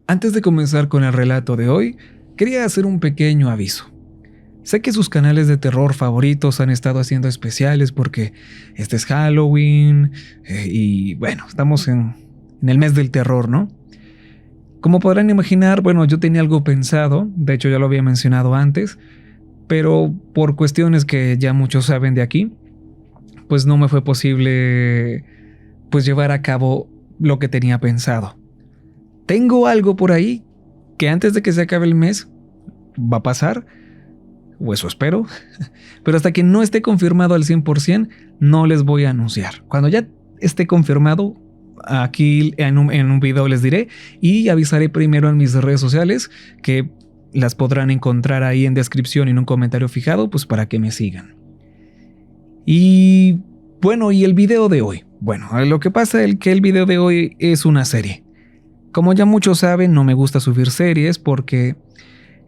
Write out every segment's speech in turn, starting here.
Antes de comenzar con el relato de hoy, quería hacer un pequeño aviso. Sé que sus canales de terror favoritos han estado haciendo especiales porque este es Halloween y bueno, estamos en el mes del terror, ¿no? Como podrán imaginar, bueno, yo tenía algo pensado, de hecho ya lo había mencionado antes, pero por cuestiones que ya muchos saben de aquí, pues no me fue posible pues llevar a cabo lo que tenía pensado. Tengo algo por ahí que antes de que se acabe el mes va a pasar, o eso espero, pero hasta que no esté confirmado al 100% no les voy a anunciar. Cuando ya esté confirmado, aquí en un video les diré y avisaré primero en mis redes sociales que las podrán encontrar ahí en descripción y en un comentario fijado, pues para que me sigan. Y bueno, y el video de hoy. Bueno, lo que pasa es que el video de hoy es una serie. Como ya muchos saben, no me gusta subir series porque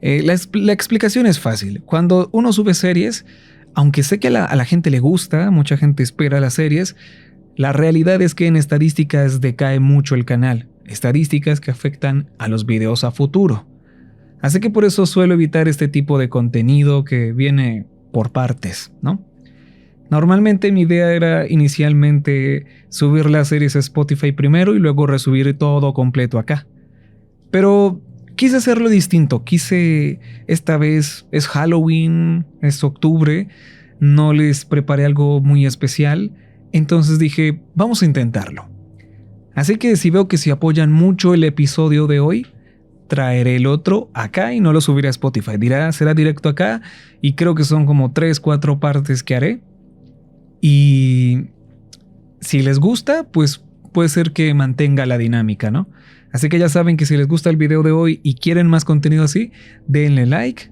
la explicación es fácil. Cuando uno sube series, aunque sé que a la gente le gusta, mucha gente espera las series, la realidad es que en estadísticas decae mucho el canal. Estadísticas que afectan a los videos a futuro. Así que por eso suelo evitar este tipo de contenido que viene por partes, ¿no? Normalmente mi idea era inicialmente subir las series a Spotify primero y luego resubir todo completo acá. Pero quise hacerlo distinto, esta vez es Halloween, es octubre, no les preparé algo muy especial, entonces dije, vamos a intentarlo. Así que si veo que si apoyan mucho el episodio de hoy, traeré el otro acá y no lo subiré a Spotify, será directo acá y creo que son como 3-4 partes que haré. Y si les gusta, pues puede ser que mantenga la dinámica, ¿no? Así que ya saben que si les gusta el video de hoy y quieren más contenido así, denle like,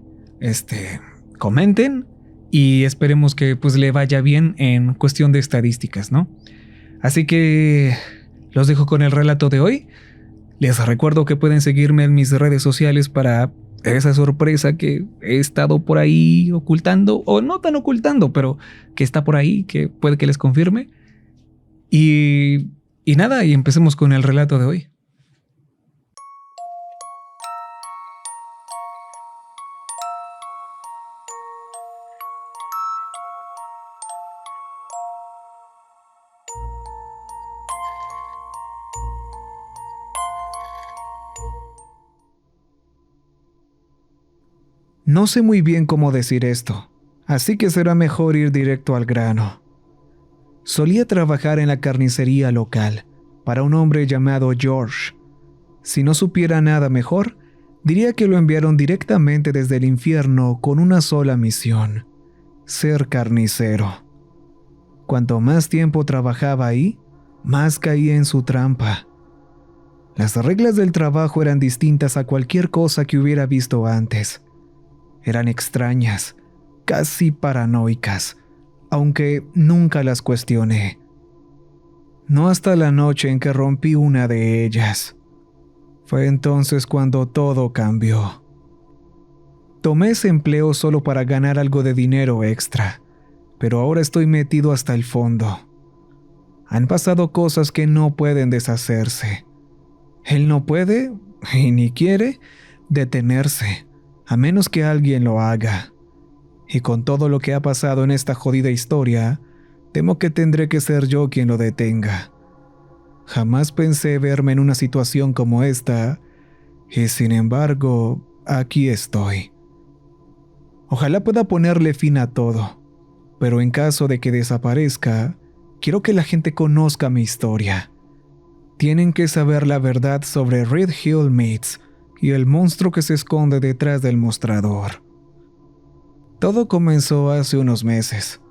comenten y esperemos que pues le vaya bien en cuestión de estadísticas, ¿no? Así que los dejo con el relato de hoy. Les recuerdo que pueden seguirme en mis redes sociales para esa sorpresa que he estado por ahí ocultando, o no tan ocultando, pero que está por ahí, que puede que les confirme. Y nada, y empecemos con el relato de hoy. No sé muy bien cómo decir esto, así que será mejor ir directo al grano. Solía trabajar en la carnicería local para un hombre llamado George. Si no supiera nada mejor, diría que lo enviaron directamente desde el infierno con una sola misión: ser carnicero. Cuanto más tiempo trabajaba ahí, más caía en su trampa. Las reglas del trabajo eran distintas a cualquier cosa que hubiera visto antes. Eran extrañas, casi paranoicas, aunque nunca las cuestioné. No hasta la noche en que rompí una de ellas. Fue entonces cuando todo cambió. Tomé ese empleo solo para ganar algo de dinero extra, pero ahora estoy metido hasta el fondo. Han pasado cosas que no pueden deshacerse. Él no puede, y ni quiere, detenerse, a menos que alguien lo haga. Y con todo lo que ha pasado en esta jodida historia, temo que tendré que ser yo quien lo detenga. Jamás pensé verme en una situación como esta, y sin embargo, aquí estoy. Ojalá pueda ponerle fin a todo, pero en caso de que desaparezca, quiero que la gente conozca mi historia. Tienen que saber la verdad sobre Red Hill Meats y el monstruo que se esconde detrás del mostrador. Todo comenzó hace unos meses.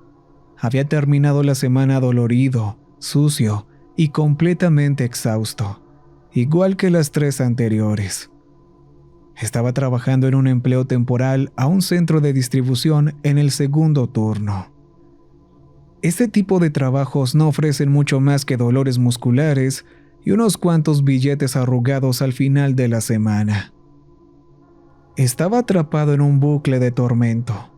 Había terminado la semana dolorido, sucio y completamente exhausto, igual que las 3 anteriores. Estaba trabajando en un empleo temporal a un centro de distribución en el segundo turno. Este tipo de trabajos no ofrecen mucho más que dolores musculares y unos cuantos billetes arrugados al final de la semana. Estaba atrapado en un bucle de tormento,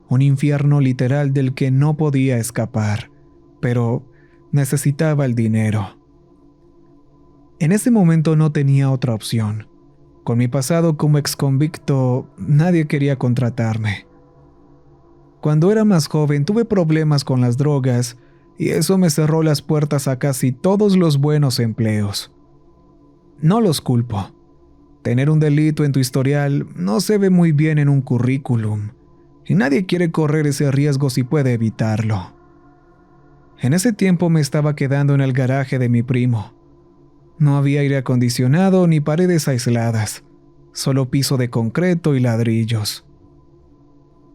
un infierno literal del que no podía escapar, pero necesitaba el dinero. En ese momento no tenía otra opción. Con mi pasado como exconvicto, nadie quería contratarme. Cuando era más joven tuve problemas con las drogas y eso me cerró las puertas a casi todos los buenos empleos. No los culpo. Tener un delito en tu historial no se ve muy bien en un currículum, y nadie quiere correr ese riesgo si puede evitarlo. En ese tiempo me estaba quedando en el garaje de mi primo. No había aire acondicionado ni paredes aisladas, solo piso de concreto y ladrillos.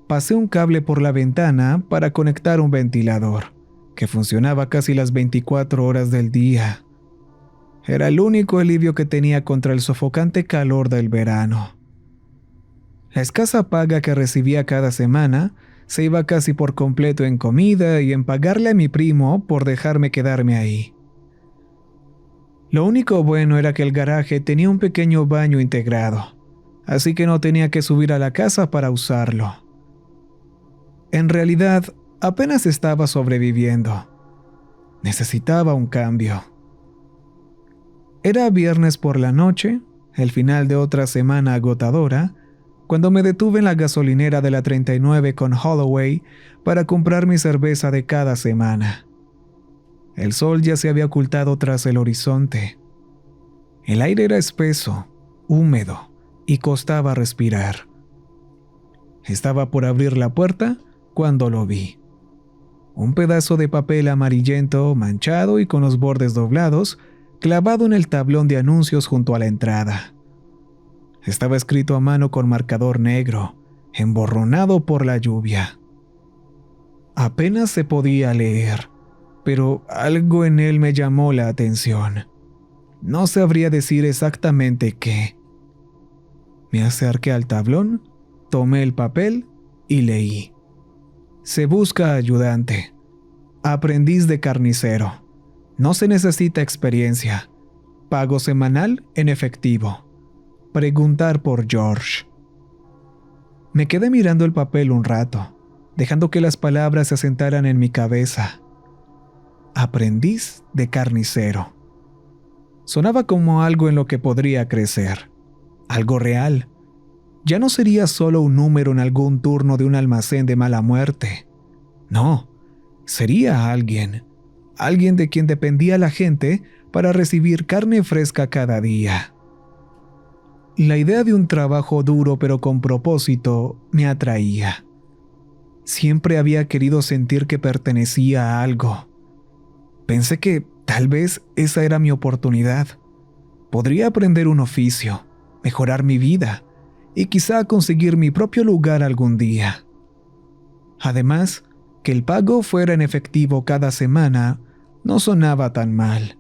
Pasé un cable por la ventana para conectar un ventilador, que funcionaba casi las 24 horas del día. Era el único alivio que tenía contra el sofocante calor del verano. La escasa paga que recibía cada semana se iba casi por completo en comida y en pagarle a mi primo por dejarme quedarme ahí. Lo único bueno era que el garaje tenía un pequeño baño integrado, así que no tenía que subir a la casa para usarlo. En realidad, apenas estaba sobreviviendo. Necesitaba un cambio. Era viernes por la noche, el final de otra semana agotadora, cuando me detuve en la gasolinera de la 39 con Holloway para comprar mi cerveza de cada semana. El sol ya se había ocultado tras el horizonte. El aire era espeso, húmedo y costaba respirar. Estaba por abrir la puerta cuando lo vi. Un pedazo de papel amarillento, manchado y con los bordes doblados, clavado en el tablón de anuncios junto a la entrada. Estaba escrito a mano con marcador negro, emborronado por la lluvia. Apenas se podía leer, pero algo en él me llamó la atención. No sabría decir exactamente qué. Me acerqué al tablón, tomé el papel y leí. Se busca ayudante. Aprendiz de carnicero. No se necesita experiencia. Pago semanal en efectivo. Preguntar por George. Me quedé mirando el papel un rato, dejando que las palabras se asentaran en mi cabeza. Aprendiz de carnicero. Sonaba como algo en lo que podría crecer. Algo real. Ya no sería solo un número en algún turno de un almacén de mala muerte. No, sería alguien. Alguien de quien dependía la gente para recibir carne fresca cada día. La idea de un trabajo duro pero con propósito me atraía. Siempre había querido sentir que pertenecía a algo. Pensé que tal vez esa era mi oportunidad. Podría aprender un oficio, mejorar mi vida y quizá conseguir mi propio lugar algún día. Además, que el pago fuera en efectivo cada semana no sonaba tan mal.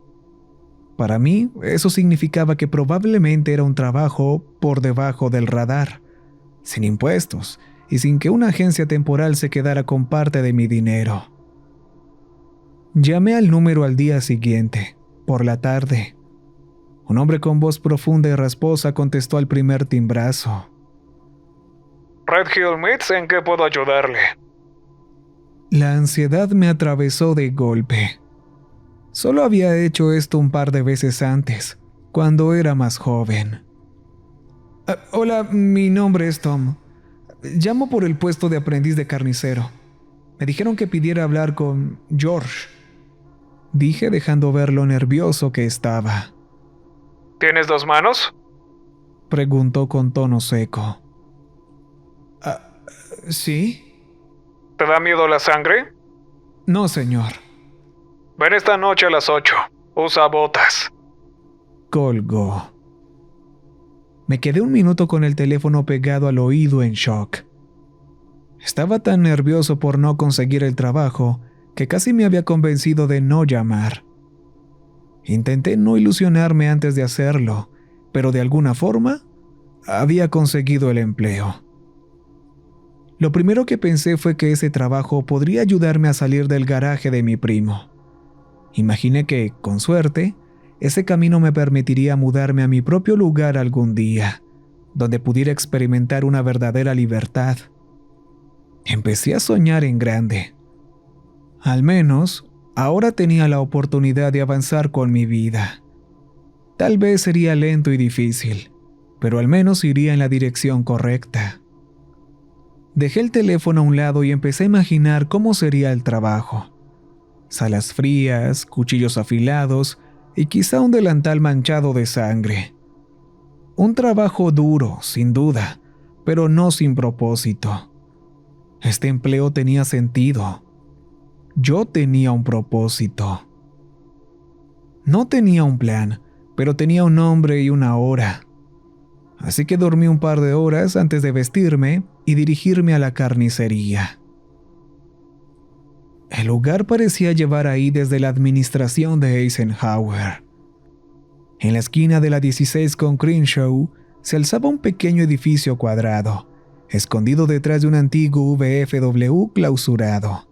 Para mí, eso significaba que probablemente era un trabajo por debajo del radar, sin impuestos y sin que una agencia temporal se quedara con parte de mi dinero. Llamé al número al día siguiente, por la tarde. Un hombre con voz profunda y rasposa contestó al primer timbrazo. Red Hill Meats, ¿en qué puedo ayudarle? La ansiedad me atravesó de golpe. Solo había hecho esto un par de veces antes, cuando era más joven. Hola, mi nombre es Tom. Llamo por el puesto de aprendiz de carnicero. Me dijeron que pidiera hablar con George. Dije dejando ver lo nervioso que estaba. ¿Tienes 2 manos? Preguntó con tono seco. ¿Sí? ¿Te da miedo la sangre? No, señor. Ven esta noche a las 8. Usa botas. Colgó. Me quedé un minuto con el teléfono pegado al oído en shock. Estaba tan nervioso por no conseguir el trabajo que casi me había convencido de no llamar. Intenté no ilusionarme antes de hacerlo, pero de alguna forma había conseguido el empleo. Lo primero que pensé fue que ese trabajo podría ayudarme a salir del garaje de mi primo. Imaginé que, con suerte, ese camino me permitiría mudarme a mi propio lugar algún día, donde pudiera experimentar una verdadera libertad. Empecé a soñar en grande. Al menos, ahora tenía la oportunidad de avanzar con mi vida. Tal vez sería lento y difícil, pero al menos iría en la dirección correcta. Dejé el teléfono a un lado y empecé a imaginar cómo sería el trabajo. Salas frías, cuchillos afilados y quizá un delantal manchado de sangre. Un trabajo duro, sin duda, pero no sin propósito. Este empleo tenía sentido. Yo tenía un propósito. No tenía un plan, pero tenía un nombre y una hora. Así que dormí un par de horas antes de vestirme y dirigirme a la carnicería. El lugar parecía llevar ahí desde la administración de Eisenhower. En la esquina de la 16 con Crenshaw se alzaba un pequeño edificio cuadrado, escondido detrás de un antiguo VFW clausurado.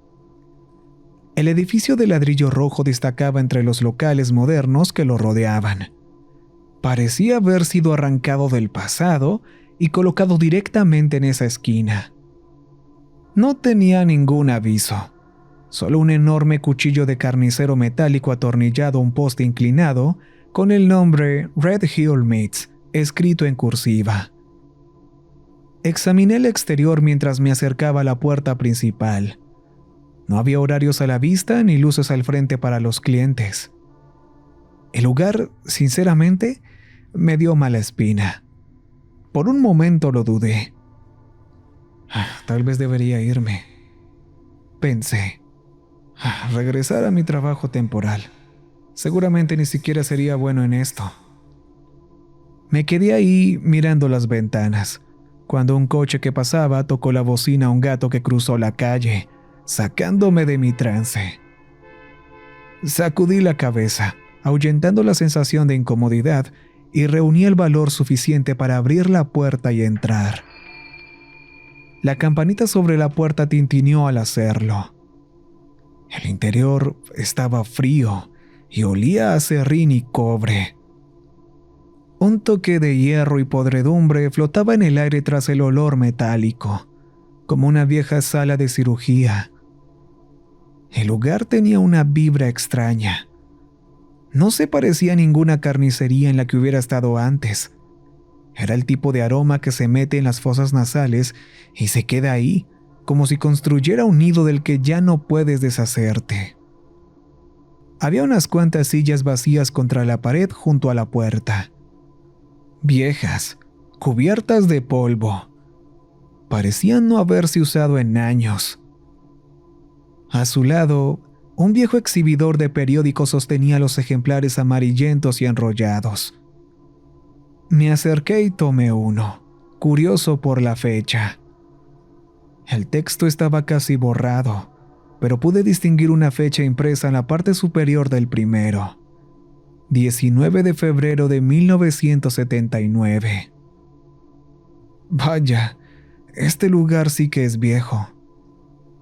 El edificio de ladrillo rojo destacaba entre los locales modernos que lo rodeaban. Parecía haber sido arrancado del pasado y colocado directamente en esa esquina. No tenía ningún aviso, solo un enorme cuchillo de carnicero metálico atornillado a un poste inclinado con el nombre Red Hill Meats escrito en cursiva. Examiné el exterior mientras me acercaba a la puerta principal. No había horarios a la vista ni luces al frente para los clientes. El lugar, sinceramente, me dio mala espina. Por un momento lo dudé. Tal vez debería irme, pensé. Regresar a mi trabajo temporal. Seguramente ni siquiera sería bueno en esto. Me quedé ahí mirando las ventanas, cuando un coche que pasaba tocó la bocina a un gato que cruzó la calle, sacándome de mi trance. Sacudí la cabeza, ahuyentando la sensación de incomodidad, y reuní el valor suficiente para abrir la puerta y entrar. La campanita sobre la puerta tintineó al hacerlo. El interior estaba frío y olía a serrín y cobre. Un toque de hierro y podredumbre flotaba en el aire tras el olor metálico, como una vieja sala de cirugía. El lugar tenía una vibra extraña. No se parecía a ninguna carnicería en la que hubiera estado antes. Era el tipo de aroma que se mete en las fosas nasales y se queda ahí, como si construyera un nido del que ya no puedes deshacerte. Había unas cuantas sillas vacías contra la pared junto a la puerta. Viejas, cubiertas de polvo. Parecían no haberse usado en años. A su lado, un viejo exhibidor de periódicos sostenía los ejemplares amarillentos y enrollados. Me acerqué y tomé uno, curioso por la fecha. El texto estaba casi borrado, pero pude distinguir una fecha impresa en la parte superior del primero. 19 de febrero de 1979. Vaya, este lugar sí que es viejo,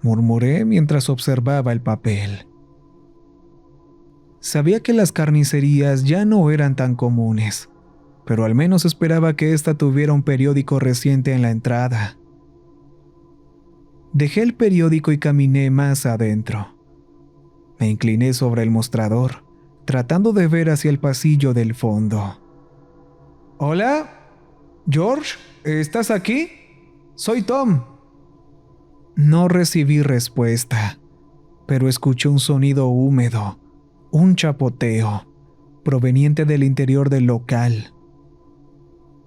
murmuré mientras observaba el papel. Sabía que las carnicerías ya no eran tan comunes, pero al menos esperaba que ésta tuviera un periódico reciente en la entrada. Dejé el periódico y caminé más adentro. Me incliné sobre el mostrador, tratando de ver hacia el pasillo del fondo. «¿Hola? ¿George? ¿Estás aquí? Soy Tom». No recibí respuesta, pero escuché un sonido húmedo, un chapoteo, proveniente del interior del local.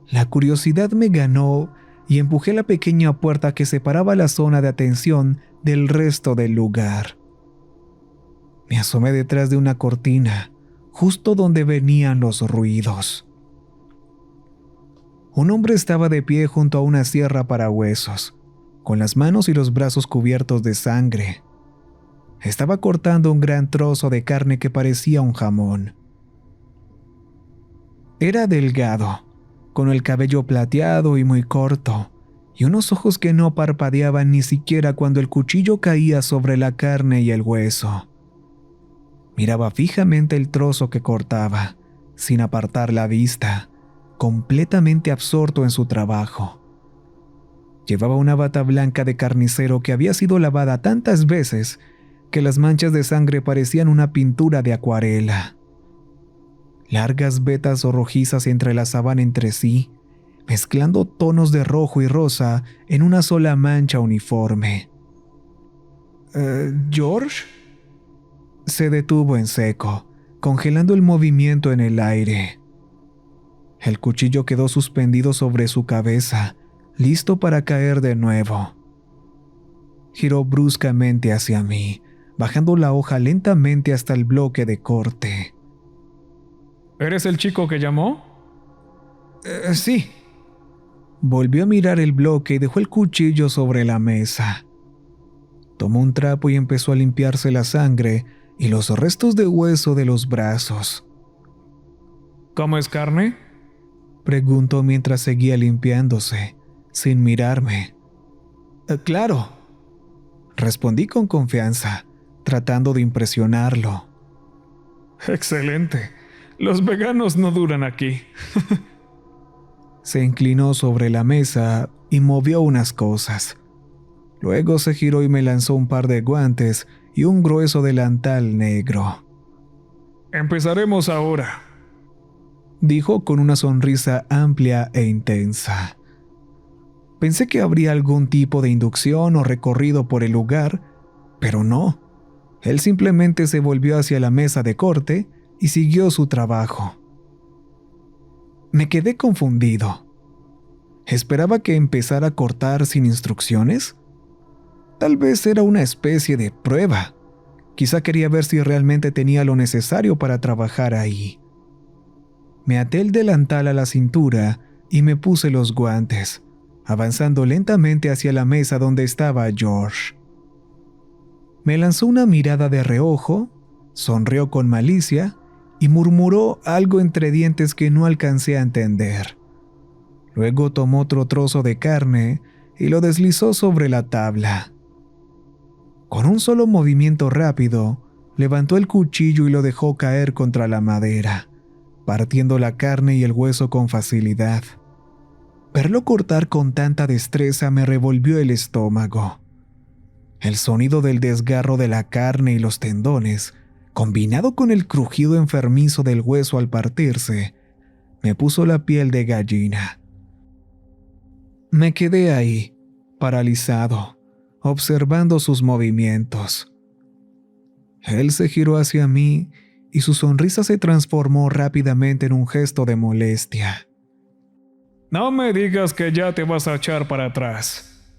La curiosidad me ganó y empujé la pequeña puerta que separaba la zona de atención del resto del lugar. Me asomé detrás de una cortina, justo donde venían los ruidos. Un hombre estaba de pie junto a una sierra para huesos, con las manos y los brazos cubiertos de sangre. Estaba cortando un gran trozo de carne que parecía un jamón. Era delgado, con el cabello plateado y muy corto, y unos ojos que no parpadeaban ni siquiera cuando el cuchillo caía sobre la carne y el hueso. Miraba fijamente el trozo que cortaba, sin apartar la vista, completamente absorto en su trabajo. Llevaba una bata blanca de carnicero que había sido lavada tantas veces que las manchas de sangre parecían una pintura de acuarela. Largas vetas rojizas se entrelazaban entre sí, mezclando tonos de rojo y rosa en una sola mancha uniforme. ¿George? Se detuvo en seco, congelando el movimiento en el aire. El cuchillo quedó suspendido sobre su cabeza, listo para caer de nuevo. Giró bruscamente hacia mí, bajando la hoja lentamente hasta el bloque de corte. ¿Eres el chico que llamó? Sí. Volvió a mirar el bloque y dejó el cuchillo sobre la mesa. Tomó un trapo y empezó a limpiarse la sangre y los restos de hueso de los brazos. ¿Comes carne? Preguntó mientras seguía limpiándose, sin mirarme. Claro. Respondí con confianza, tratando de impresionarlo. Excelente. Los veganos no duran aquí. Se inclinó sobre la mesa y movió unas cosas. Luego se giró y me lanzó un par de guantes y un grueso delantal negro. Empezaremos ahora, dijo con una sonrisa amplia e intensa. Pensé que habría algún tipo de inducción o recorrido por el lugar, pero no. Él simplemente se volvió hacia la mesa de corte y siguió su trabajo. Me quedé confundido. ¿Esperaba que empezara a cortar sin instrucciones? Tal vez era una especie de prueba. Quizá quería ver si realmente tenía lo necesario para trabajar ahí. Me até el delantal a la cintura y me puse los guantes, avanzando lentamente hacia la mesa donde estaba George. Me lanzó una mirada de reojo, sonrió con malicia y murmuró algo entre dientes que no alcancé a entender. Luego tomó otro trozo de carne y lo deslizó sobre la tabla. Con un solo movimiento rápido, levantó el cuchillo y lo dejó caer contra la madera, partiendo la carne y el hueso con facilidad. Verlo cortar con tanta destreza me revolvió el estómago. El sonido del desgarro de la carne y los tendones, combinado con el crujido enfermizo del hueso al partirse, me puso la piel de gallina. Me quedé ahí, paralizado, observando sus movimientos. Él se giró hacia mí y su sonrisa se transformó rápidamente en un gesto de molestia. No me digas que ya te vas a echar para atrás.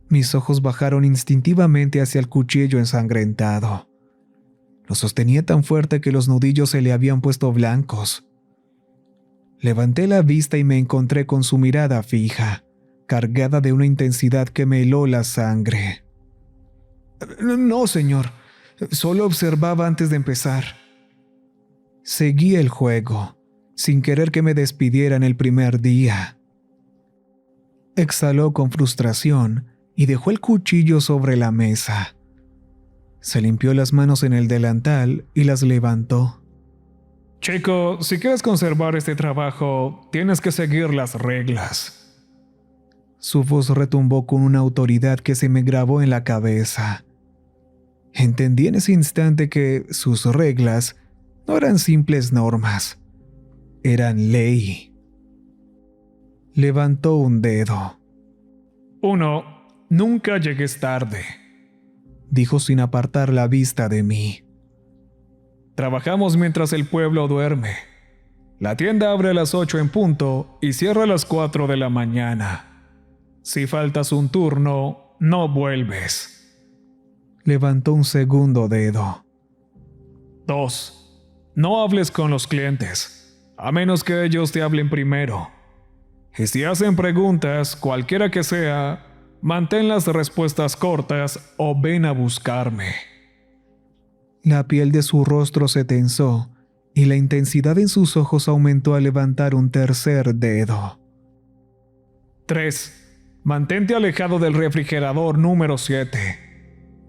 Mis ojos bajaron instintivamente hacia el cuchillo ensangrentado. Lo sostenía tan fuerte que los nudillos se le habían puesto blancos. Levanté la vista y me encontré con su mirada fija, cargada de una intensidad que me heló la sangre. No, señor. Solo observaba antes de empezar. Seguí el juego, sin querer que me despidieran el primer día. Exhaló con frustración y dejó el cuchillo sobre la mesa. Se limpió las manos en el delantal y las levantó. Chico, si quieres conservar este trabajo, tienes que seguir las reglas. Su voz retumbó con una autoridad que se me grabó en la cabeza. Entendí en ese instante que sus reglas no eran simples normas, eran ley. Levantó un dedo. 1. Nunca llegues tarde, dijo sin apartar la vista de mí. Trabajamos mientras el pueblo duerme. La tienda abre a las 8 en punto y cierra a las 4 de la mañana. Si faltas un turno, no vuelves. Levantó un segundo dedo. 2. No hables con los clientes, a menos que ellos te hablen primero. Y si hacen preguntas, cualquiera que sea, mantén las respuestas cortas o ven a buscarme. La piel de su rostro se tensó y la intensidad en sus ojos aumentó al levantar un tercer dedo. 3. Mantente alejado del refrigerador número 7.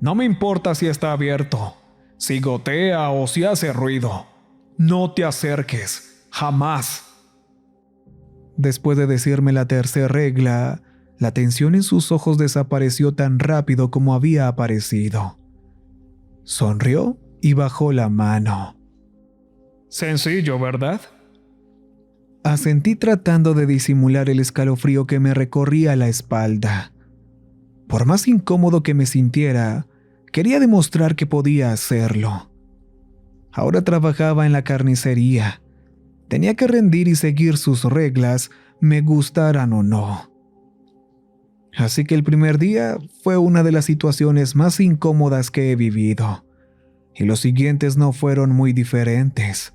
No me importa si está abierto, si gotea o si hace ruido. No te acerques, jamás. Después de decirme la tercera regla, la tensión en sus ojos desapareció tan rápido como había aparecido. Sonrió y bajó la mano. Sencillo, ¿verdad? Asentí tratando de disimular el escalofrío que me recorría la espalda. Por más incómodo que me sintiera, quería demostrar que podía hacerlo. Ahora trabajaba en la carnicería. Tenía que rendir y seguir sus reglas, me gustaran o no. Así que el primer día fue una de las situaciones más incómodas que he vivido, y los siguientes no fueron muy diferentes.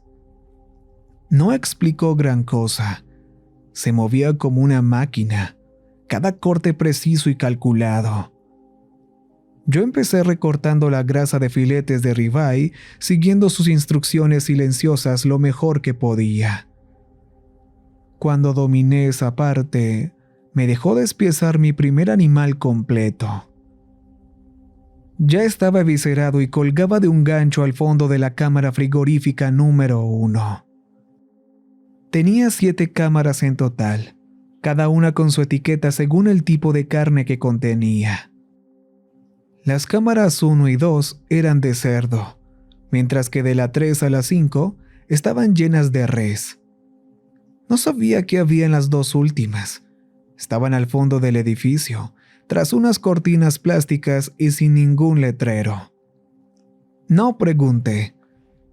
No explicó gran cosa. Se movía como una máquina, cada corte preciso y calculado. Yo empecé recortando la grasa de filetes de ribeye, siguiendo sus instrucciones silenciosas lo mejor que podía. Cuando dominé esa parte, me dejó despiezar mi primer animal completo. Ya estaba eviscerado y colgaba de un gancho al fondo de la cámara frigorífica número 1. Tenía 7 cámaras en total, cada una con su etiqueta según el tipo de carne que contenía. Las cámaras 1 y 2 eran de cerdo, mientras que de la 3 a la 5 estaban llenas de res. No sabía qué había en las 2 últimas. Estaban al fondo del edificio, tras unas cortinas plásticas y sin ningún letrero. No pregunté.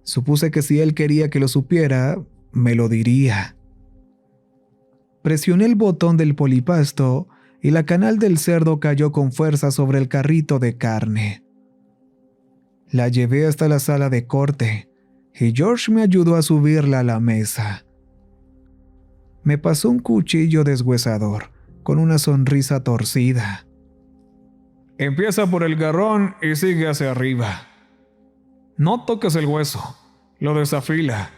Supuse que si él quería que lo supiera, me lo diría. Presioné el botón del polipasto y la canal del cerdo cayó con fuerza sobre el carrito de carne. La llevé hasta la sala de corte y George me ayudó a subirla a la mesa. Me pasó un cuchillo deshuesador con una sonrisa torcida. Empieza por el garrón y sigue hacia arriba. No toques el hueso, lo desafila.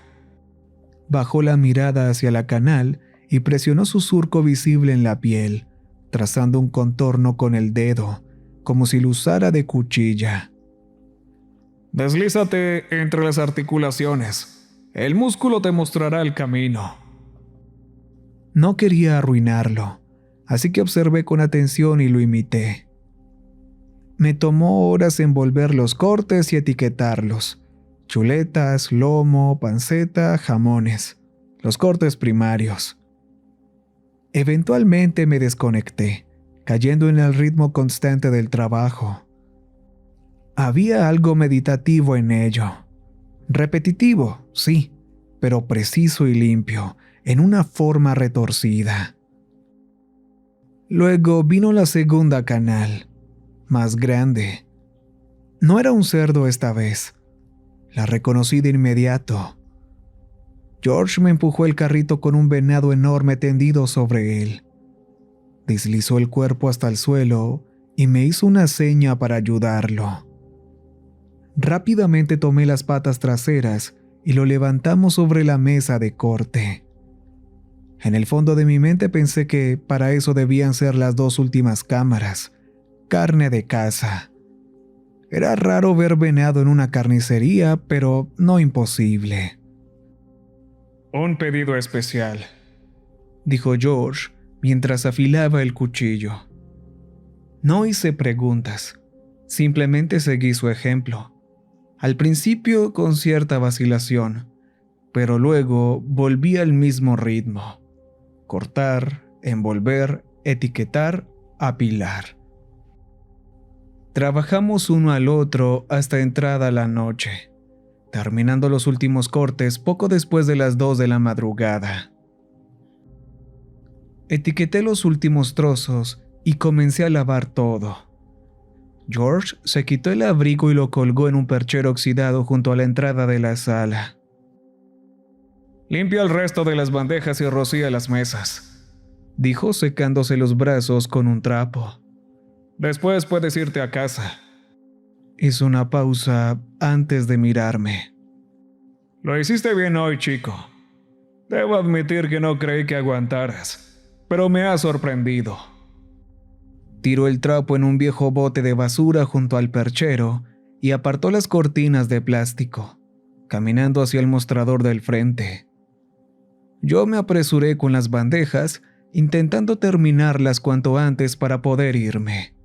Bajó la mirada hacia la canal y presionó su surco visible en la piel, trazando un contorno con el dedo, como si lo usara de cuchilla. Deslízate entre las articulaciones. El músculo te mostrará el camino. No quería arruinarlo, así que observé con atención y lo imité. Me tomó horas envolver los cortes y etiquetarlos. Chuletas, lomo, panceta, jamones. Los cortes primarios. Eventualmente me desconecté, cayendo en el ritmo constante del trabajo. Había algo meditativo en ello. Repetitivo, sí, pero preciso y limpio, en una forma retorcida. Luego vino la segunda canal, más grande. No era un cerdo esta vez. La reconocí de inmediato. George me empujó el carrito con un venado enorme tendido sobre él. Deslizó el cuerpo hasta el suelo y me hizo una seña para ayudarlo. Rápidamente tomé las patas traseras y lo levantamos sobre la mesa de corte. En el fondo de mi mente pensé que para eso debían ser las 2 últimas cámaras. Carne de caza. Era raro ver venado en una carnicería, pero no imposible. Un pedido especial, dijo George mientras afilaba el cuchillo. No hice preguntas, simplemente seguí su ejemplo. Al principio con cierta vacilación, pero luego volví al mismo ritmo. Cortar, envolver, etiquetar, apilar. Trabajamos uno al otro hasta entrada la noche, terminando los últimos cortes poco después de las 2 de la madrugada. Etiqueté los últimos trozos y comencé a lavar todo. George se quitó el abrigo y lo colgó en un perchero oxidado junto a la entrada de la sala. Limpia el resto de las bandejas y rocía las mesas, dijo secándose los brazos con un trapo. Después puedes irte a casa. Hizo una pausa antes de mirarme. Lo hiciste bien hoy, chico. Debo admitir que no creí que aguantaras, pero me ha sorprendido. Tiró el trapo en un viejo bote de basura junto al perchero y apartó las cortinas de plástico, caminando hacia el mostrador del frente. Yo me apresuré con las bandejas, intentando terminarlas cuanto antes para poder irme.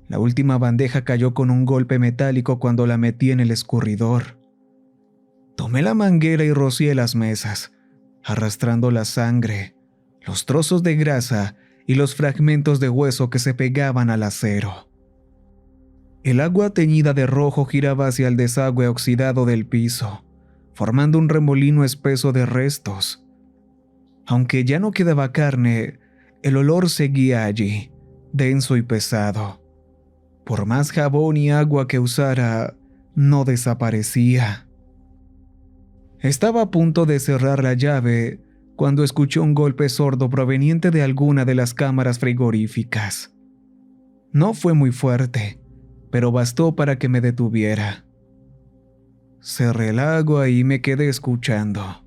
La última bandeja cayó con un golpe metálico cuando la metí en el escurridor. Tomé la manguera y rocié las mesas, arrastrando la sangre, los trozos de grasa y los fragmentos de hueso que se pegaban al acero. El agua teñida de rojo giraba hacia el desagüe oxidado del piso, formando un remolino espeso de restos. Aunque ya no quedaba carne, el olor seguía allí, denso y pesado. Por más jabón y agua que usara, no desaparecía. Estaba a punto de cerrar la llave cuando escuché un golpe sordo proveniente de alguna de las cámaras frigoríficas. No fue muy fuerte, pero bastó para que me detuviera. Cerré el agua y me quedé escuchando.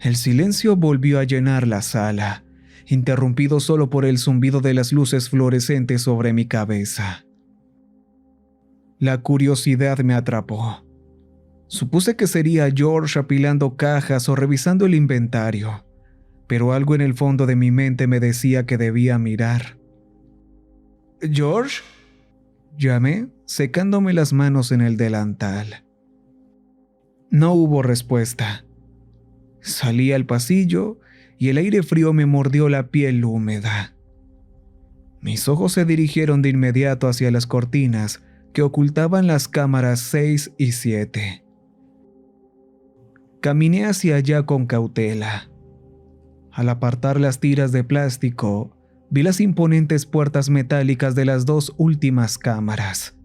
El silencio volvió a llenar la sala, interrumpido solo por el zumbido de las luces fluorescentes sobre mi cabeza. La curiosidad me atrapó. Supuse que sería George apilando cajas o revisando el inventario, pero algo en el fondo de mi mente me decía que debía mirar. «¿George?», llamé, secándome las manos en el delantal. No hubo respuesta. Salí al pasillo y el aire frío me mordió la piel húmeda. Mis ojos se dirigieron de inmediato hacia las cortinas que ocultaban las cámaras 6 y 7. Caminé hacia allá con cautela. Al apartar las tiras de plástico, vi las imponentes puertas metálicas de las 2 últimas cámaras.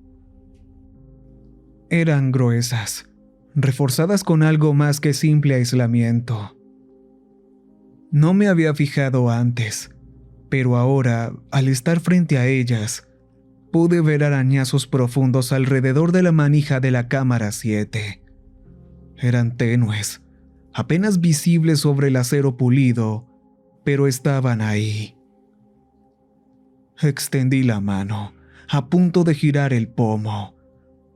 Eran gruesas, reforzadas con algo más que simple aislamiento. No me había fijado antes, pero ahora, al estar frente a ellas, pude ver arañazos profundos alrededor de la manija de la cámara 7. Eran tenues, apenas visibles sobre el acero pulido, pero estaban ahí. Extendí la mano, a punto de girar el pomo,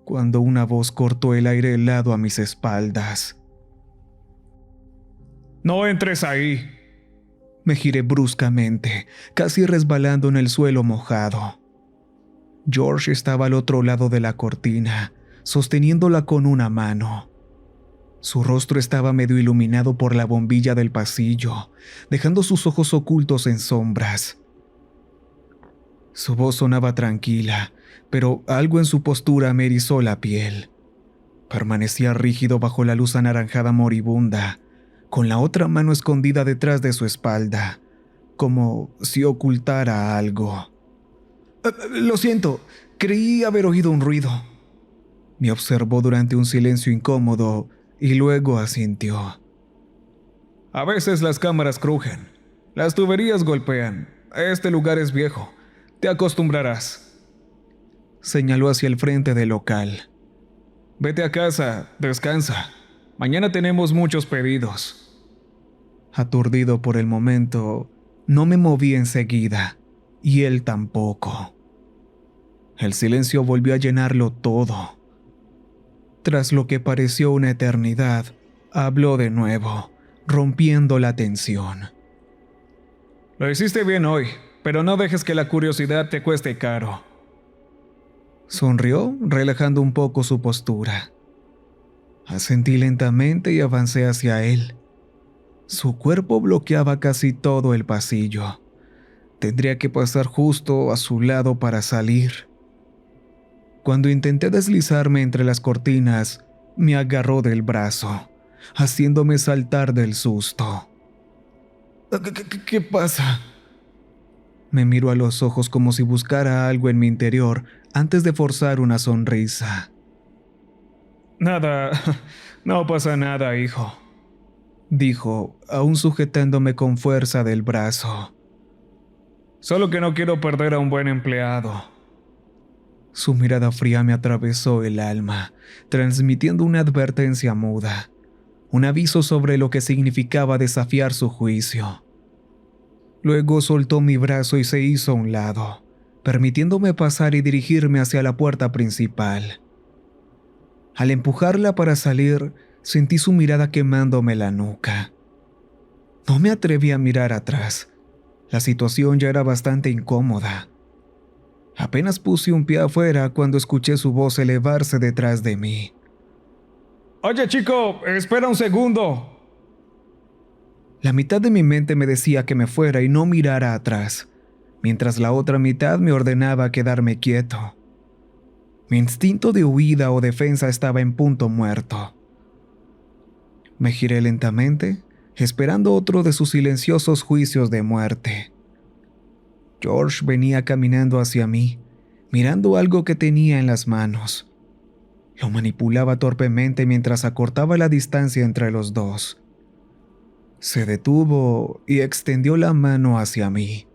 cuando una voz cortó el aire helado a mis espaldas. «No entres ahí». Me giré bruscamente, casi resbalando en el suelo mojado. George estaba al otro lado de la cortina, sosteniéndola con una mano. Su rostro estaba medio iluminado por la bombilla del pasillo, dejando sus ojos ocultos en sombras. Su voz sonaba tranquila, pero algo en su postura me erizó la piel. Permanecía rígido bajo la luz anaranjada moribunda, con la otra mano escondida detrás de su espalda, como si ocultara algo. «Lo siento, creí haber oído un ruido». Me observó durante un silencio incómodo y luego asintió. «A veces las cámaras crujen, las tuberías golpean. Este lugar es viejo, te acostumbrarás». Señaló hacia el frente del local. «Vete a casa, descansa. Mañana tenemos muchos pedidos». Aturdido por el momento, no me moví enseguida, y él tampoco. El silencio volvió a llenarlo todo. Tras lo que pareció una eternidad, habló de nuevo, rompiendo la tensión. «Lo hiciste bien hoy, pero no dejes que la curiosidad te cueste caro». Sonrió, relajando un poco su postura. Asentí lentamente y avancé hacia él. Su cuerpo bloqueaba casi todo el pasillo. Tendría que pasar justo a su lado para salir. Cuando intenté deslizarme entre las cortinas, me agarró del brazo, haciéndome saltar del susto. ¿Qué pasa?». Me miró a los ojos como si buscara algo en mi interior antes de forzar una sonrisa. «Nada, no pasa nada, hijo», dijo, aún sujetándome con fuerza del brazo. «Solo que no quiero perder a un buen empleado». Su mirada fría me atravesó el alma, transmitiendo una advertencia muda, un aviso sobre lo que significaba desafiar su juicio. Luego soltó mi brazo y se hizo a un lado, permitiéndome pasar y dirigirme hacia la puerta principal. Al empujarla para salir, sentí su mirada quemándome la nuca. No me atreví a mirar atrás. La situación ya era bastante incómoda. Apenas puse un pie afuera cuando escuché su voz elevarse detrás de mí. «Oye, chico, espera un segundo». La mitad de mi mente me decía que me fuera y no mirara atrás, mientras la otra mitad me ordenaba quedarme quieto. Mi instinto de huida o defensa estaba en punto muerto. Me giré lentamente, esperando otro de sus silenciosos juicios de muerte. George venía caminando hacia mí, mirando algo que tenía en las manos. Lo manipulaba torpemente mientras acortaba la distancia entre los dos. Se detuvo y extendió la mano hacia mí.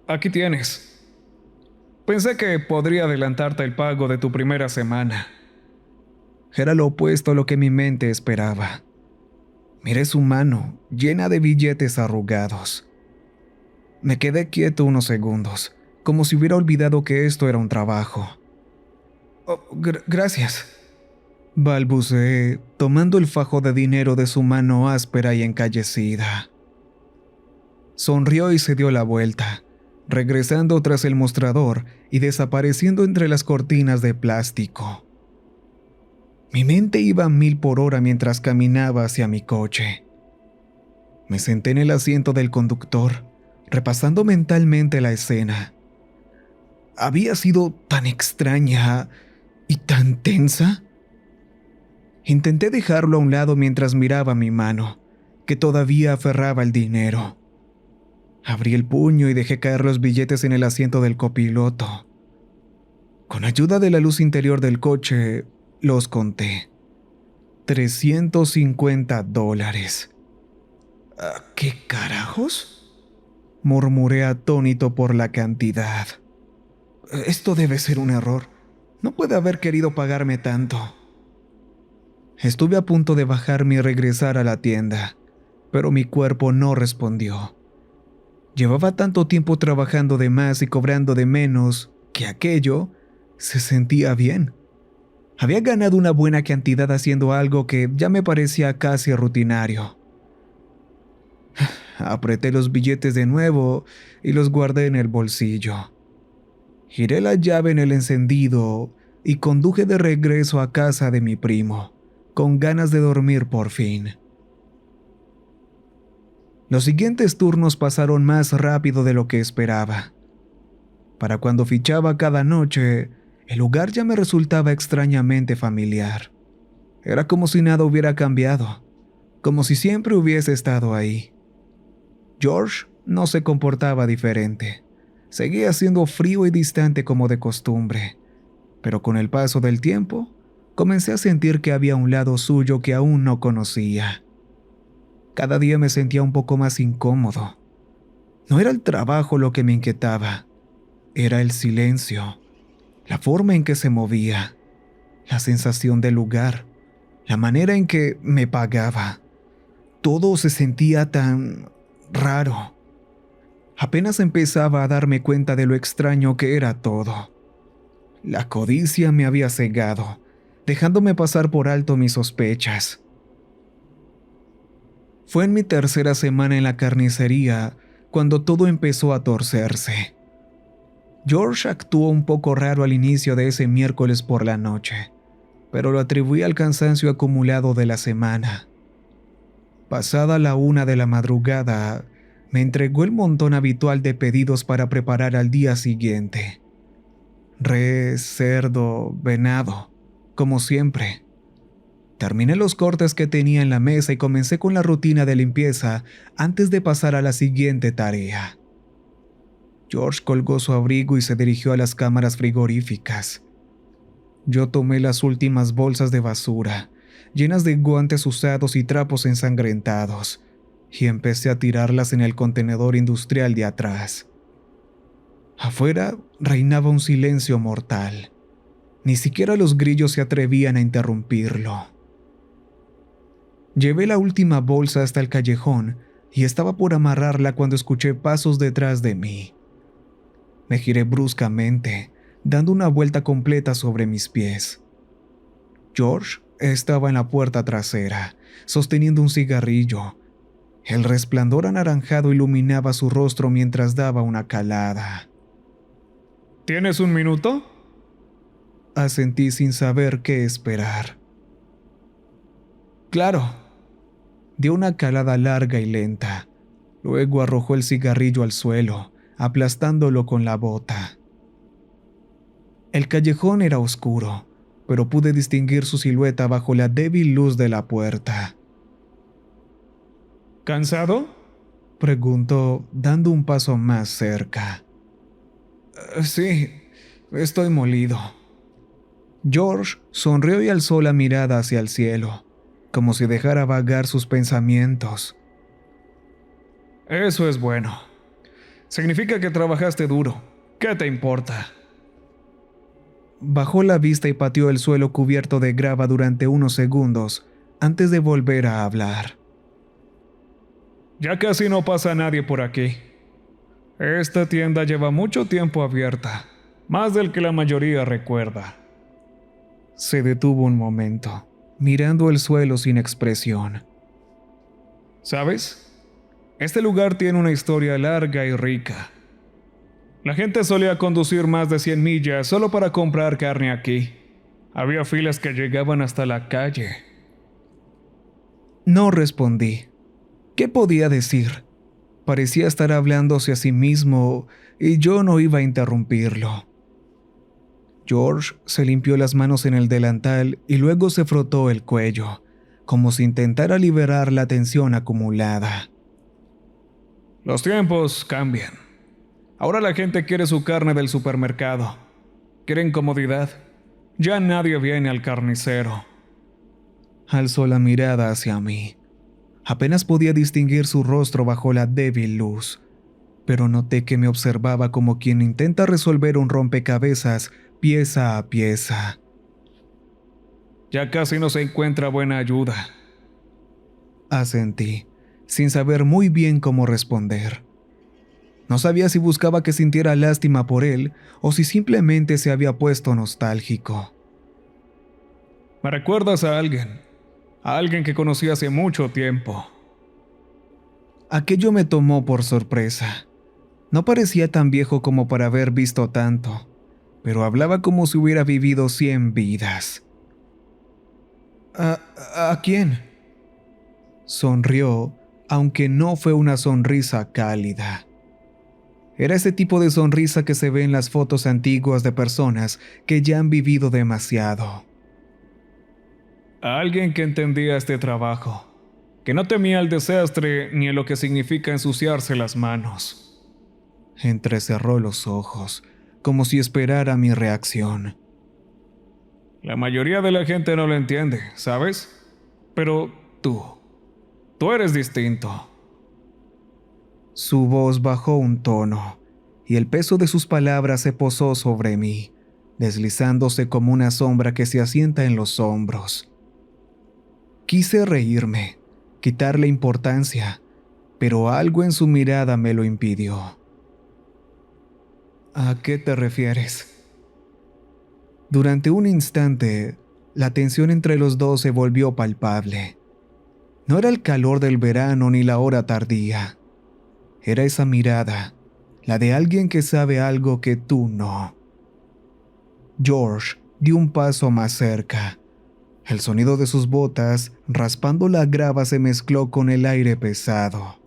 Aquí tienes. Pensé que podría adelantarte el pago de tu primera semana. Era lo opuesto a lo que mi mente esperaba. Miré su mano, llena de billetes arrugados. Me quedé quieto unos segundos, como si hubiera olvidado que esto era un trabajo. «Oh, gracias», balbuceé, tomando el fajo de dinero de su mano áspera y encallecida. Sonrió y se dio la vuelta, regresando tras el mostrador y desapareciendo entre las cortinas de plástico. Mi mente iba a 1000 por hora mientras caminaba hacia mi coche. Me senté en el asiento del conductor, repasando mentalmente la escena. Había sido tan extraña y tan tensa. Intenté dejarlo a un lado mientras miraba mi mano, que todavía aferraba el dinero. Abrí el puño y dejé caer los billetes en el asiento del copiloto. Con ayuda de la luz interior del coche, los conté. $350. ¿Qué carajos?, murmuré atónito por la cantidad. Esto debe ser un error. No puede haber querido pagarme tanto. Estuve a punto de bajarme y regresar a la tienda, pero mi cuerpo no respondió. Llevaba tanto tiempo trabajando de más y cobrando de menos que aquello se sentía bien. Había ganado una buena cantidad haciendo algo que ya me parecía casi rutinario. Apreté los billetes de nuevo y los guardé en el bolsillo. Giré la llave en el encendido y conduje de regreso a casa de mi primo, con ganas de dormir por fin. Los siguientes turnos pasaron más rápido de lo que esperaba. Para cuando fichaba cada noche, el lugar ya me resultaba extrañamente familiar. Era como si nada hubiera cambiado, como si siempre hubiese estado ahí. George no se comportaba diferente. Seguía siendo frío y distante como de costumbre, pero con el paso del tiempo, comencé a sentir que había un lado suyo que aún no conocía. Cada día me sentía un poco más incómodo. No era el trabajo lo que me inquietaba, era el silencio, la forma en que se movía, la sensación del lugar, la manera en que me pagaba. Todo se sentía tan raro. Apenas empezaba a darme cuenta de lo extraño que era todo. La codicia me había cegado, dejándome pasar por alto mis sospechas. Fue en mi tercera semana en la carnicería cuando todo empezó a torcerse. George actuó un poco raro al inicio de ese miércoles por la noche, pero lo atribuí al cansancio acumulado de la semana. Pasada la 1 de la madrugada, me entregó el montón habitual de pedidos para preparar al día siguiente. Res, cerdo, venado, como siempre. Terminé los cortes que tenía en la mesa y comencé con la rutina de limpieza antes de pasar a la siguiente tarea. George colgó su abrigo y se dirigió a las cámaras frigoríficas. Yo tomé las últimas bolsas de basura, llenas de guantes usados y trapos ensangrentados, y empecé a tirarlas en el contenedor industrial de atrás. Afuera reinaba un silencio mortal. Ni siquiera los grillos se atrevían a interrumpirlo. Llevé la última bolsa hasta el callejón y estaba por amarrarla cuando escuché pasos detrás de mí. Me giré bruscamente, dando una vuelta completa sobre mis pies. George estaba en la puerta trasera, sosteniendo un cigarrillo. El resplandor anaranjado iluminaba su rostro mientras daba una calada. ¿Tienes un minuto?, asentí sin saber qué esperar. «Claro», dio una calada larga y lenta. Luego arrojó el cigarrillo al suelo, aplastándolo con la bota. El callejón era oscuro, pero pude distinguir su silueta bajo la débil luz de la puerta. ¿Cansado?, preguntó, dando un paso más cerca. Sí, estoy molido. George sonrió y alzó la mirada hacia el cielo, como si dejara vagar sus pensamientos. Eso es bueno. Significa que trabajaste duro. ¿Qué te importa? Bajó la vista y pateó el suelo cubierto de grava durante unos segundos antes de volver a hablar. Ya casi no pasa nadie por aquí. Esta tienda lleva mucho tiempo abierta, más del que la mayoría recuerda. Se detuvo un momento, mirando el suelo sin expresión. ¿Sabes? Este lugar tiene una historia larga y rica. La gente solía conducir más de 100 millas solo para comprar carne aquí. Había filas que llegaban hasta la calle. No respondí. ¿Qué podía decir? Parecía estar hablándose a sí mismo y yo no iba a interrumpirlo. George se limpió las manos en el delantal y luego se frotó el cuello, como si intentara liberar la tensión acumulada. Los tiempos cambian. Ahora la gente quiere su carne del supermercado. Quieren comodidad. Ya nadie viene al carnicero. Alzó la mirada hacia mí. Apenas podía distinguir su rostro bajo la débil luz, pero noté que me observaba como quien intenta resolver un rompecabezas pieza a pieza. Ya casi no se encuentra buena ayuda. Asentí, sin saber muy bien cómo responder. No sabía si buscaba que sintiera lástima por él o si simplemente se había puesto nostálgico. ¿Me recuerdas a alguien? A alguien que conocí hace mucho tiempo. Aquello me tomó por sorpresa. No parecía tan viejo como para haber visto tanto, pero hablaba como si hubiera vivido 100 vidas. ¿A quién? Sonrió, aunque no fue una sonrisa cálida. Era ese tipo de sonrisa que se ve en las fotos antiguas de personas que ya han vivido demasiado. A alguien que entendía este trabajo, que no temía el desastre ni en lo que significa ensuciarse las manos. Entrecerró los ojos, como si esperara mi reacción. La mayoría de la gente no lo entiende, ¿sabes? Pero tú eres distinto. Su voz bajó un tono, y el peso de sus palabras se posó sobre mí, deslizándose como una sombra que se asienta en los hombros. Quise reírme, quitarle importancia, pero algo en su mirada me lo impidió. ¿A qué te refieres? Durante un instante, la tensión entre los dos se volvió palpable. No era el calor del verano ni la hora tardía. Era esa mirada, la de alguien que sabe algo que tú no. George dio un paso más cerca. El sonido de sus botas raspando la grava se mezcló con el aire pesado.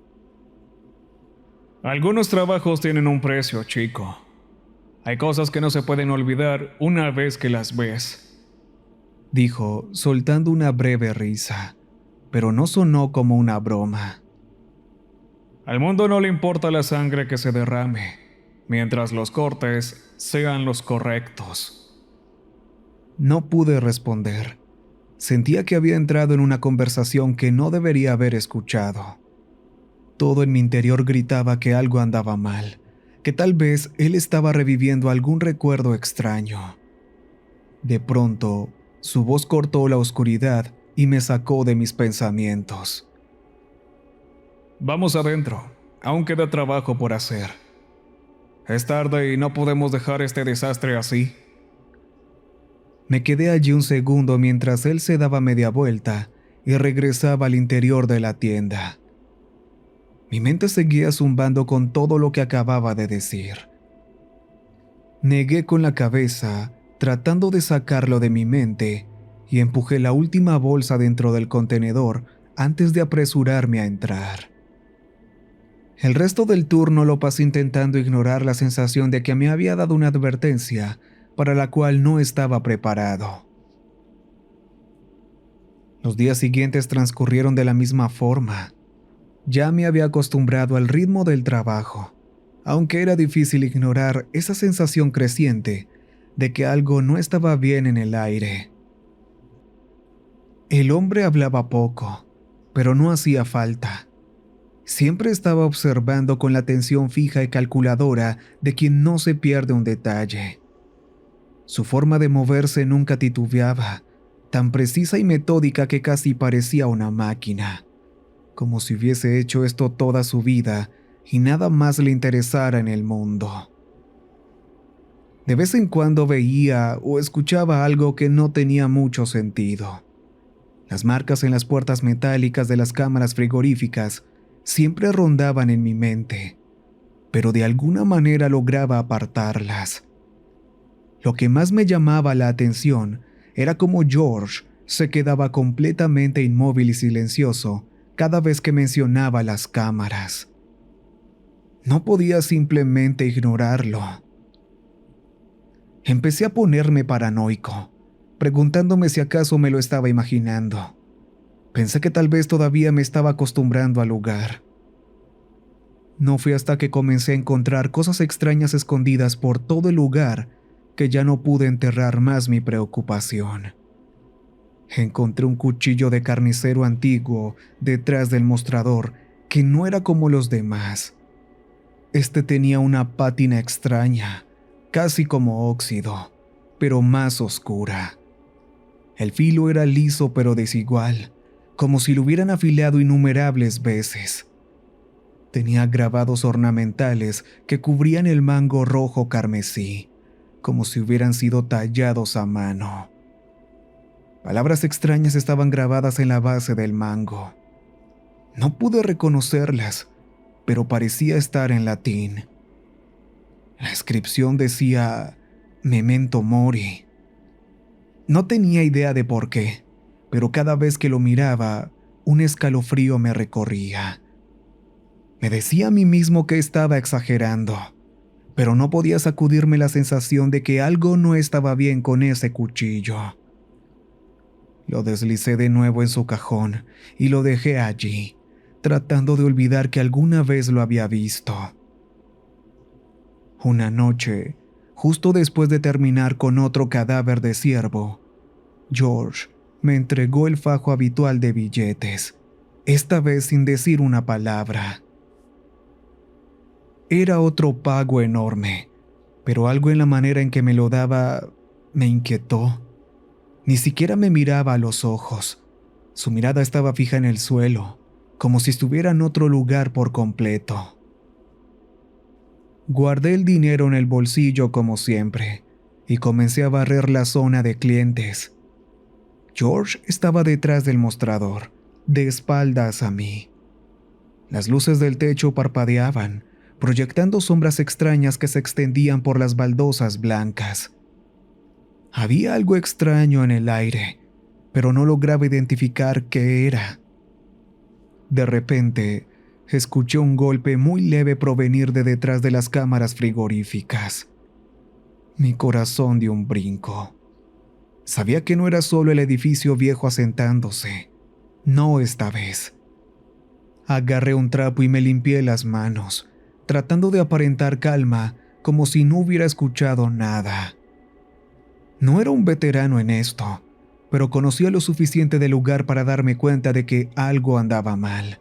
Algunos trabajos tienen un precio, chico. Hay cosas que no se pueden olvidar una vez que las ves. Dijo, soltando una breve risa, pero no sonó como una broma. Al mundo no le importa la sangre que se derrame, mientras los cortes sean los correctos. No pude responder. Sentía que había entrado en una conversación que no debería haber escuchado. Todo en mi interior gritaba que algo andaba mal, que tal vez él estaba reviviendo algún recuerdo extraño. De pronto, su voz cortó la oscuridad y me sacó de mis pensamientos. Vamos adentro, aún queda trabajo por hacer. Es tarde y no podemos dejar este desastre así. Me quedé allí un segundo mientras él se daba media vuelta y regresaba al interior de la tienda. Mi mente seguía zumbando con todo lo que acababa de decir. Negué con la cabeza, tratando de sacarlo de mi mente, y empujé la última bolsa dentro del contenedor antes de apresurarme a entrar. El resto del turno lo pasé intentando ignorar la sensación de que me había dado una advertencia para la cual no estaba preparado. Los días siguientes transcurrieron de la misma forma. Ya me había acostumbrado al ritmo del trabajo, aunque era difícil ignorar esa sensación creciente de que algo no estaba bien en el aire. El hombre hablaba poco, pero no hacía falta. Siempre estaba observando con la atención fija y calculadora de quien no se pierde un detalle. Su forma de moverse nunca titubeaba, tan precisa y metódica que casi parecía una máquina, como si hubiese hecho esto toda su vida y nada más le interesara en el mundo. De vez en cuando veía o escuchaba algo que no tenía mucho sentido. Las marcas en las puertas metálicas de las cámaras frigoríficas siempre rondaban en mi mente, pero de alguna manera lograba apartarlas. Lo que más me llamaba la atención era cómo George se quedaba completamente inmóvil y silencioso cada vez que mencionaba las cámaras. No podía simplemente ignorarlo. Empecé a ponerme paranoico, preguntándome si acaso me lo estaba imaginando. Pensé que tal vez todavía me estaba acostumbrando al lugar. No fue hasta que comencé a encontrar cosas extrañas escondidas por todo el lugar que ya no pude enterrar más mi preocupación. Encontré un cuchillo de carnicero antiguo detrás del mostrador que no era como los demás. Este tenía una pátina extraña, casi como óxido, pero más oscura. El filo era liso pero desigual, como si lo hubieran afilado innumerables veces. Tenía grabados ornamentales que cubrían el mango rojo carmesí, como si hubieran sido tallados a mano. Palabras extrañas estaban grabadas en la base del mango. No pude reconocerlas, pero parecía estar en latín. La inscripción decía Memento Mori. No tenía idea de por qué, pero cada vez que lo miraba, un escalofrío me recorría. Me decía a mí mismo que estaba exagerando, pero no podía sacudirme la sensación de que algo no estaba bien con ese cuchillo. Lo deslicé de nuevo en su cajón y lo dejé allí, tratando de olvidar que alguna vez lo había visto. Una noche, justo después de terminar con otro cadáver de ciervo, George me entregó el fajo habitual de billetes, esta vez sin decir una palabra. Era otro pago enorme, pero algo en la manera en que me lo daba me inquietó. Ni siquiera me miraba a los ojos. Su mirada estaba fija en el suelo, como si estuviera en otro lugar por completo. Guardé el dinero en el bolsillo como siempre y comencé a barrer la zona de clientes. George estaba detrás del mostrador, de espaldas a mí. Las luces del techo parpadeaban, proyectando sombras extrañas que se extendían por las baldosas blancas. Había algo extraño en el aire, pero no lograba identificar qué era. De repente, escuché un golpe muy leve provenir de detrás de las cámaras frigoríficas. Mi corazón dio un brinco. Sabía que no era solo el edificio viejo asentándose. No esta vez. Agarré un trapo y me limpié las manos, tratando de aparentar calma, como si no hubiera escuchado nada. No era un veterano en esto, pero conocía lo suficiente del lugar para darme cuenta de que algo andaba mal.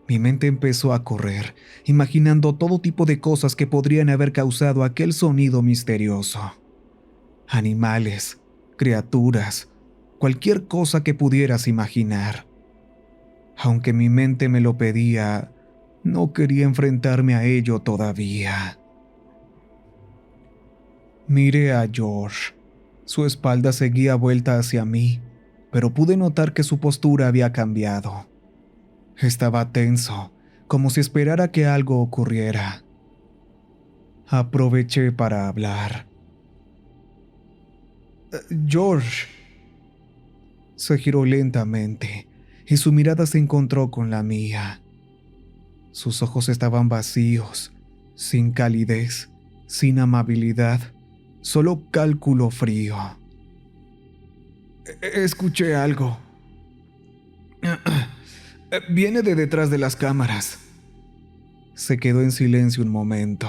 Mi mente empezó a correr, imaginando todo tipo de cosas que podrían haber causado aquel sonido misterioso. Animales, criaturas, cualquier cosa que pudieras imaginar. Aunque mi mente me lo pedía, no quería enfrentarme a ello todavía. Miré a George. Su espalda seguía vuelta hacia mí, pero pude notar que su postura había cambiado. Estaba tenso, como si esperara que algo ocurriera. Aproveché para hablar. George. Se giró lentamente, y su mirada se encontró con la mía. Sus ojos estaban vacíos, sin calidez, sin amabilidad, solo cálculo frío. Escuché algo. Viene de detrás de las cámaras. Se quedó en silencio un momento,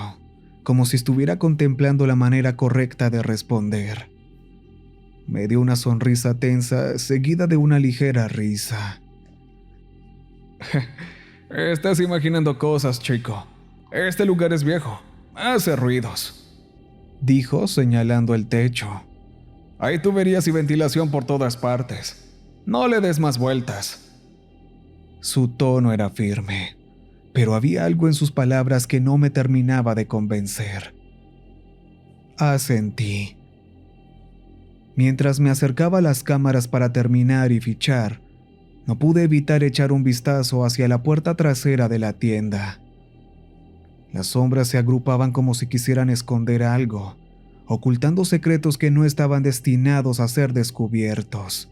como si estuviera contemplando la manera correcta de responder. Me dio una sonrisa tensa, seguida de una ligera risa. Estás imaginando cosas, chico. Este lugar es viejo. Hace ruidos, dijo señalando el techo. Hay tuberías y ventilación por todas partes. No le des más vueltas. Su tono era firme, pero había algo en sus palabras que no me terminaba de convencer. Asentí. Mientras me acercaba a las cámaras para terminar y fichar, no pude evitar echar un vistazo hacia la puerta trasera de la tienda. Las sombras se agrupaban como si quisieran esconder algo, ocultando secretos que no estaban destinados a ser descubiertos.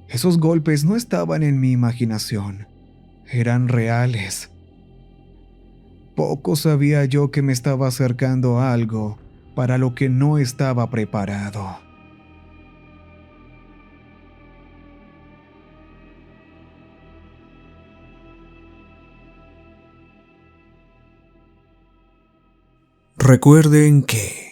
Esos golpes no estaban en mi imaginación, eran reales. Poco sabía yo que me estaba acercando a algo para lo que no estaba preparado. Recuerden que